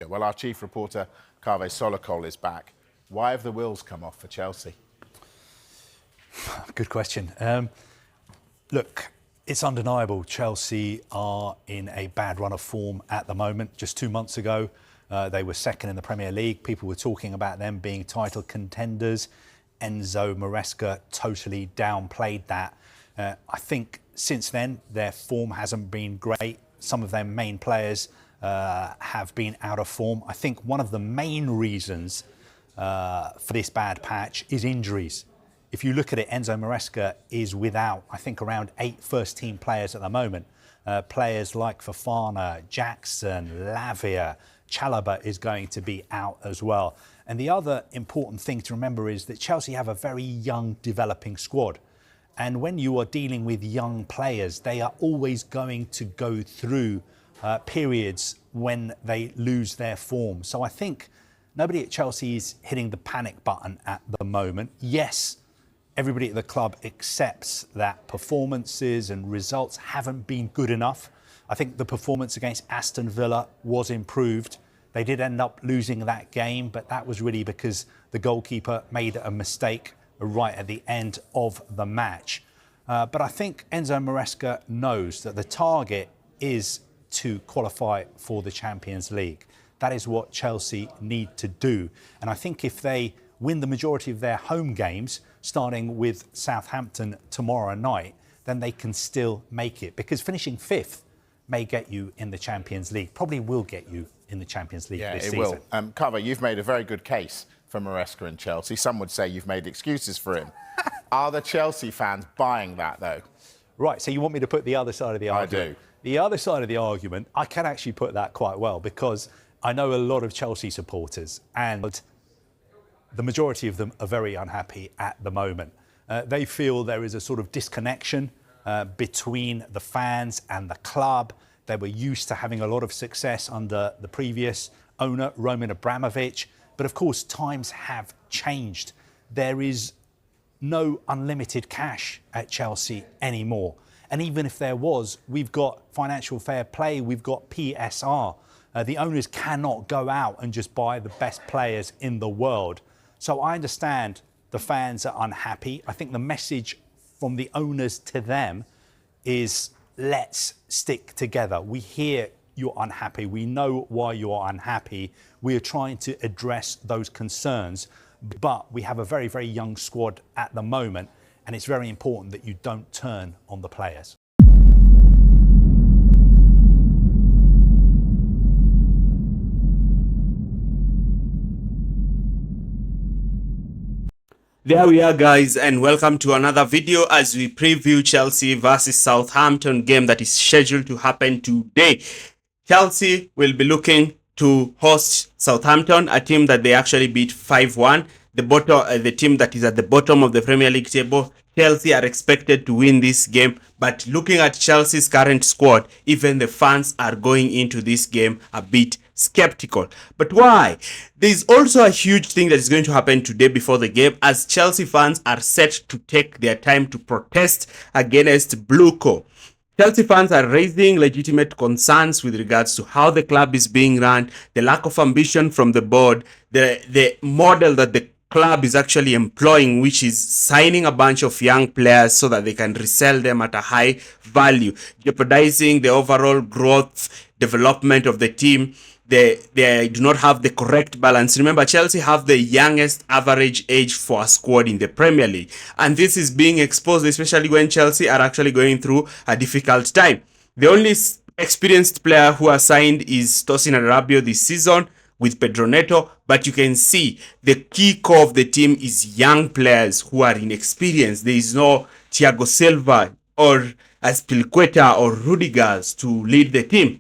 Well, our chief reporter, Kaveh Solokol, is back. Why have the wheels come off for Chelsea? Good question. Look, it's undeniable Chelsea are in a bad run of form at the moment. Just 2 months ago, they were second in the Premier League. People were talking about them being title contenders. Enzo Maresca totally downplayed that. I think since then, their form hasn't been great. Some of their main players have been out of form. I think one of the main reasons for this bad patch is injuries. If you look at it, Enzo Maresca is without, I think, around 8 first-team players at the moment. Players like Fofana, Jackson, Lavia, Chalobah is going to be out as well. And the other important thing to remember is that Chelsea have a very young, developing squad. And when you are dealing with young players, they are always going to go through periods when they lose their form. So I think nobody at Chelsea is hitting the panic button at the moment. Yes, everybody at the club accepts that performances and results haven't been good enough. I think the performance against Aston Villa was improved. They did end up losing that game, but that was really because the goalkeeper made a mistake right at the end of the match. But I think Enzo Maresca knows that the target is to qualify for the Champions League. That is what Chelsea need to do. And I think if they win the majority of their home games, starting with Southampton tomorrow night, then they can still make it. Because finishing 5th may get you in the Champions League, probably will get you in the Champions League this season. Yeah, it will. Kaveh, you've made a very good case for Maresca and Chelsea. Some would say you've made excuses for him. Are the Chelsea fans buying that, though? Right, so you want me to put the other side of the argument? I do. The other side of the argument, I can actually put that quite well, because I know a lot of Chelsea supporters, and the majority of them are very unhappy at the moment. They feel there is a sort of disconnection between the fans and the club. They were used to having a lot of success under the previous owner, Roman Abramovich. But of course, times have changed. There is no unlimited cash at Chelsea anymore. And even if there was, we've got financial fair play, we've got PSR. The owners cannot go out and just buy the best players in the world. So I understand the fans are unhappy. I think the message from the owners to them is, let's stick together. We hear you're unhappy. We know why you're unhappy. We are trying to address those concerns. But we have a very, very young squad at the moment, and it's very important that you don't turn on the players. There we are, guys, and welcome to another video as we preview Chelsea versus Southampton game that is scheduled to happen today. Chelsea will be looking to host Southampton, a team that they actually beat 5-1. The team that is at the bottom of the Premier League table. Chelsea are expected to win this game, but looking at Chelsea's current squad, even the fans are going into this game a bit skeptical. But why? There's also a huge thing that is going to happen today before the game, as Chelsea fans are set to take their time to protest against BlueCo. Chelsea fans are raising legitimate concerns with regards to how the club is being run, the lack of ambition from the board, the model that the club is actually employing, which is signing a bunch of young players so that they can resell them at a high value, jeopardizing the overall growth, development of the team. They do not have the correct balance. Remember, Chelsea have the youngest average age for a squad in the Premier League. And this is being exposed, especially when Chelsea are actually going through a difficult time. The only experienced player who has signed is Tosin Adarabioyo this season with Pedro Neto, but you can see the key core of the team is young players who are inexperienced. There is no Thiago Silva or Azpilicueta or Rudigers to lead the team.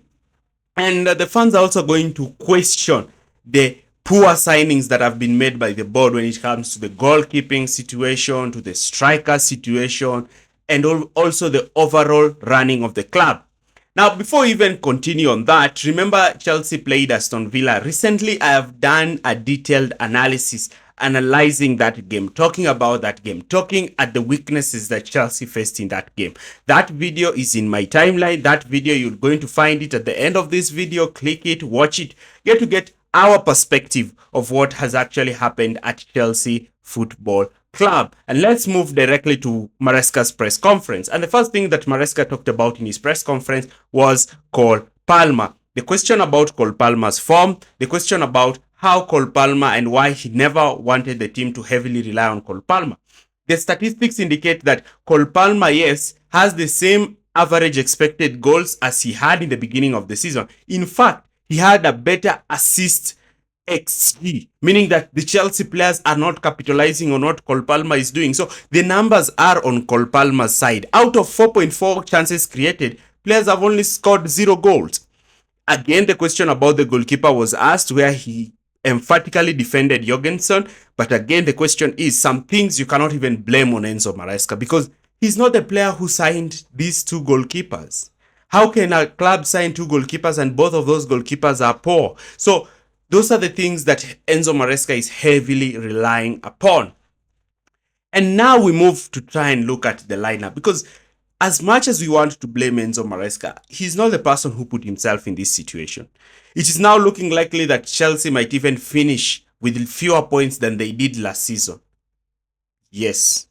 And the fans are also going to question the poor signings that have been made by the board when it comes to the goalkeeping situation, to the striker situation, and also the overall running of the club. Now, before we even continue on that, remember Chelsea played Aston Villa. Recently, I have done a detailed analysis analyzing that game, talking about that game, talking at the weaknesses that Chelsea faced in that game. That video is in my timeline. That video, you're going to find it at the end of this video. Click it, watch it, get our perspective of what has actually happened at Chelsea Football Club. And let's move directly to Maresca's press conference. And the first thing that Maresca talked about in his press conference was Cole Palmer. The question about Cole Palmer's form, the question about how Cole Palmer and why he never wanted the team to heavily rely on Cole Palmer. The statistics indicate that Cole Palmer, yes, has the same average expected goals as he had in the beginning of the season. In fact, he had a better assist XG, meaning that the Chelsea players are not capitalizing on what Cole Palmer is doing. So the numbers are on Cole Palmer's side. Out of 4.4 chances created, players have only scored 0 goals. Again, the question about the goalkeeper was asked, where he emphatically defended Jorgensen. But again, the question is, some things you cannot even blame on Enzo Maresca, because he's not the player who signed these 2 goalkeepers. How can a club sign 2 goalkeepers and both of those goalkeepers are poor? So those are the things that Enzo Maresca is heavily relying upon. And now we move to try and look at the lineup, because as much as we want to blame Enzo Maresca, he's not the person who put himself in this situation. It is now looking likely that Chelsea might even finish with fewer points than they did last season. Yes,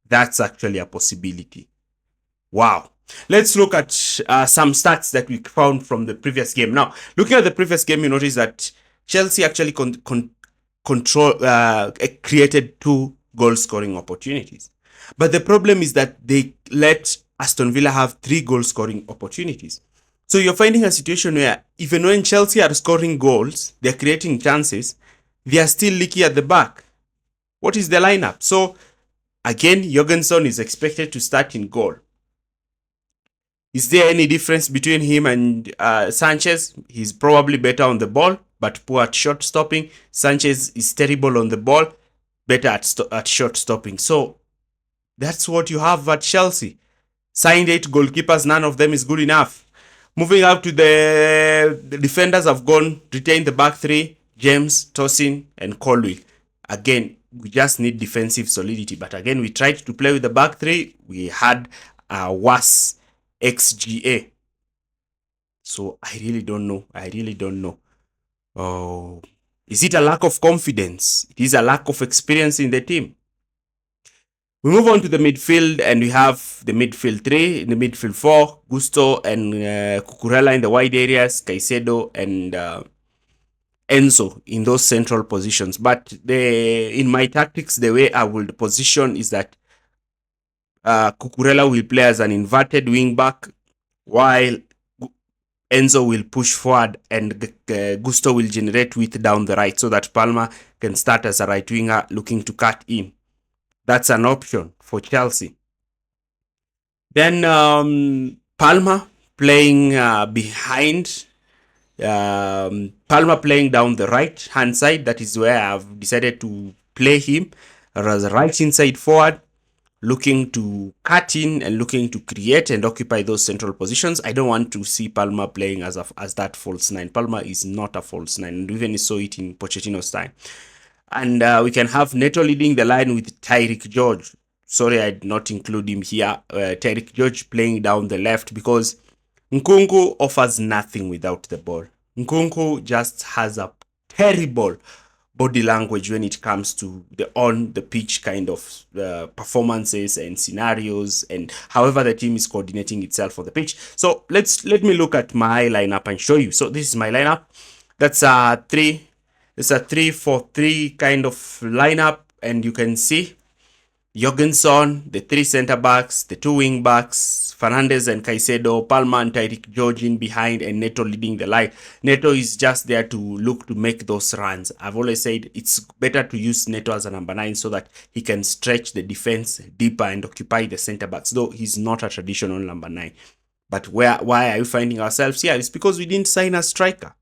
that's actually a possibility. Wow. Let's look at some stats that we found from the previous game. Now, looking at the previous game, you notice that Chelsea actually created 2 goal-scoring opportunities. But the problem is that they let Aston Villa have 3 goal-scoring opportunities. So you're finding a situation where even when Chelsea are scoring goals, they're creating chances, they are still leaky at the back. What is the lineup? So again, Jorgensen is expected to start in goal. Is there any difference between him and Sanchez? He's probably better on the ball, but poor at shot stopping. Sanchez is terrible on the ball, better at shot stopping. So that's what you have at Chelsea. Signed 8 goalkeepers, none of them is good enough. Moving up to the defenders have retained the back 3, James, Tosin, and Colwill. Again, we just need defensive solidity. But again, we tried to play with the back 3. We had a worse XGA. So I really don't know. Oh, is it a lack of confidence? It is a lack of experience in the team. We move on to the midfield, and we have the midfield 3, in the midfield 4, Gusto and Cucurella in the wide areas, Caicedo and Enzo in those central positions. But in my tactics, the way I would position is that Cucurella will play as an inverted wing back, while Enzo will push forward and Gusto will generate width down the right, so that Palmer can start as a right winger looking to cut in. That's an option for Chelsea. Then Palmer playing behind. Palmer playing down the right hand side. That is where I've decided to play him as a right inside forward, looking to cut in and looking to create and occupy those central positions. I don't want to see Palmer playing as that false 9. Palmer is not a false 9, and we even saw it in Pochettino's time. And we can have Neto leading the line with Tyreek George. Sorry, I did not include him here. Tyreek George playing down the left, because Nkunku offers nothing without the ball. Nkunku just has a terrible body language when it comes to the on-the-pitch kind of performances and scenarios, and however the team is coordinating itself for the pitch. So let me look at my lineup and show you. So this is my lineup. That's a 3-4-3 kind of lineup, and you can see Jorgensen, the 3 center backs, the 2 wing backs, Fernandes and Caicedo, Palmer and Tyreek George in behind, and Neto leading the line. Neto is just there to look to make those runs. I've always said it's better to use Neto as a number 9 so that he can stretch the defense deeper and occupy the center backs, though he's not a traditional number 9. But why are we finding ourselves here? It's because we didn't sign a striker.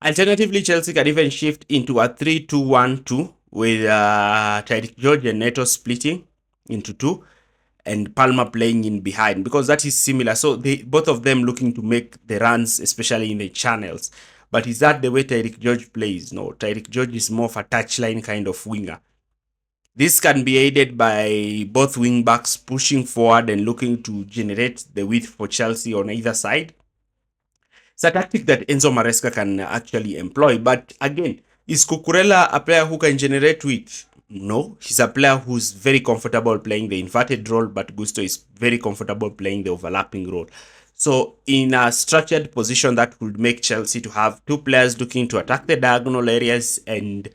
Alternatively, Chelsea can even shift into a 3-2-1-2 with Tyreek George and Neto splitting into 2 and Palmer playing in behind, because that is similar. So both of them looking to make the runs, especially in the channels. But is that the way Tyreek George plays? No, Tyreek George is more of a touchline kind of winger. This can be aided by both wing backs pushing forward and looking to generate the width for Chelsea on either side. It's a tactic that Enzo Maresca can actually employ. But again, is Cucurella a player who can generate width? No, he's a player who's very comfortable playing the inverted role, but Gusto is very comfortable playing the overlapping role. So in a structured position, that would make Chelsea to have two players looking to attack the diagonal areas and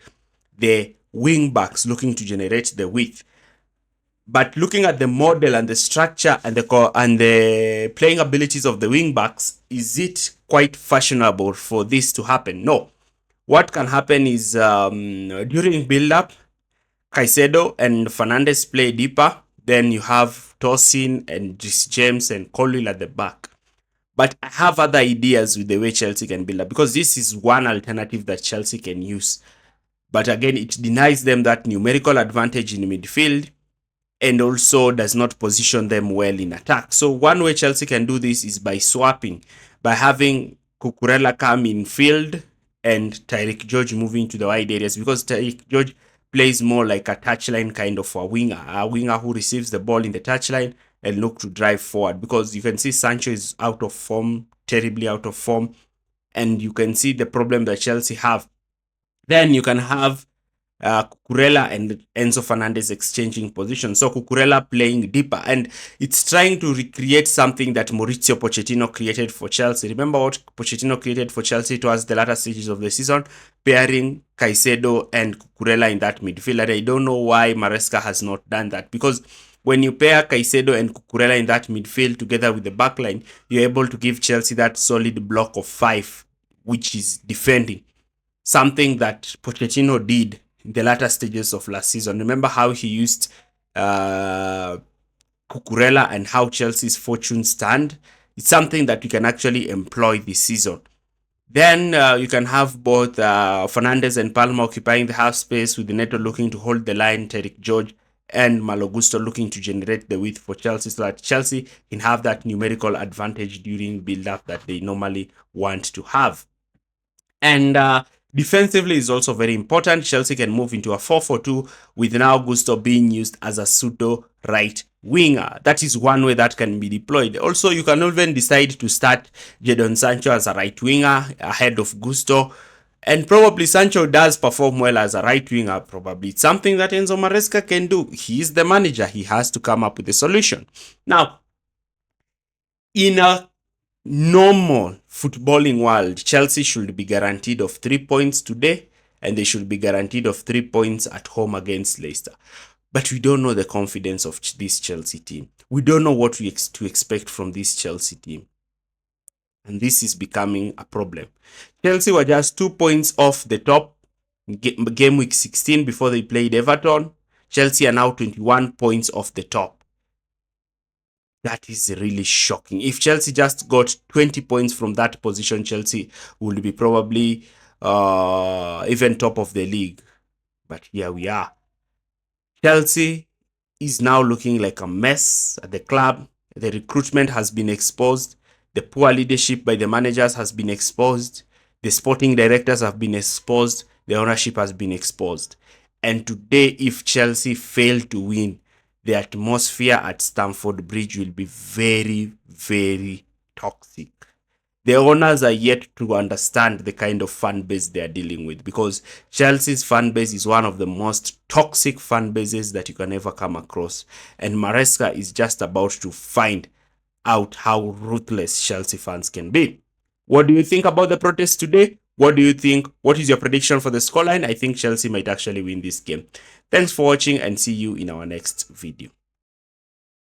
the wing backs looking to generate the width. But looking at the model and the structure and the playing abilities of the wing backs, is it quite fashionable for this to happen? No. What can happen is during build-up, Caicedo and Fernandez play deeper. Then you have Tosin and James and Colwill at the back. But I have other ideas with the way Chelsea can build up, because this is one alternative that Chelsea can use. But again, it denies them that numerical advantage in midfield and also does not position them well in attack. So one way Chelsea can do this is by swapping, by having Cucurella come in field and Tyreek George moving to the wide areas, because Tyreek George plays more like a touchline kind of a winger who receives the ball in the touchline and look to drive forward, because you can see Sancho is out of form, terribly out of form, and you can see the problem that Chelsea have. Then you can have Cucurella and Enzo Fernandez exchanging positions. So Cucurella playing deeper, and it's trying to recreate something that Mauricio Pochettino created for Chelsea. Remember what Pochettino created for Chelsea towards the latter stages of the season, pairing Caicedo and Cucurella in that midfield. And I don't know why Maresca has not done that, because when you pair Caicedo and Cucurella in that midfield together with the backline, you're able to give Chelsea that solid block of 5, which is defending. Something that Pochettino did in the latter stages of last season. Remember how he used Cucurella and how Chelsea's fortunes stand? It's something that you can actually employ this season. Then you can have both Fernandez and Palma occupying the half space, with Neto looking to hold the line, Tyreek George and Malo Gusto looking to generate the width for Chelsea, so that Chelsea can have that numerical advantage during build-up that they normally want to have. And defensively is also very important. Chelsea can move into a 4-4-2 with now Gusto being used as a pseudo right winger. That is one way that can be deployed. Also, you can even decide to start Jadon Sancho as a right winger ahead of Gusto. And probably Sancho does perform well as a right winger. Probably it's something that Enzo Maresca can do. He is the manager. He has to come up with a solution. Now, in a normal footballing world, Chelsea should be guaranteed of 3 points today, and they should be guaranteed of 3 points at home against Leicester. But we don't know the confidence of this Chelsea team. We don't know what to expect from this Chelsea team. And this is becoming a problem. Chelsea were just 2 points off the top game week 16 before they played Everton. Chelsea are now 21 points off the top. That is really shocking. If Chelsea just got 20 points from that position, Chelsea would be probably even top of the league. But here we are. Chelsea is now looking like a mess at the club. The recruitment has been exposed. The poor leadership by the managers has been exposed. The sporting directors have been exposed. The ownership has been exposed. And today, if Chelsea fail to win, the atmosphere at Stamford Bridge will be very, very toxic. The owners are yet to understand the kind of fan base they are dealing with, because Chelsea's fan base is one of the most toxic fan bases that you can ever come across. And Maresca is just about to find out how ruthless Chelsea fans can be. What do you think about the protest today? What do you think? What is your prediction for the scoreline? I think Chelsea might actually win this game. Thanks for watching, and see you in our next video.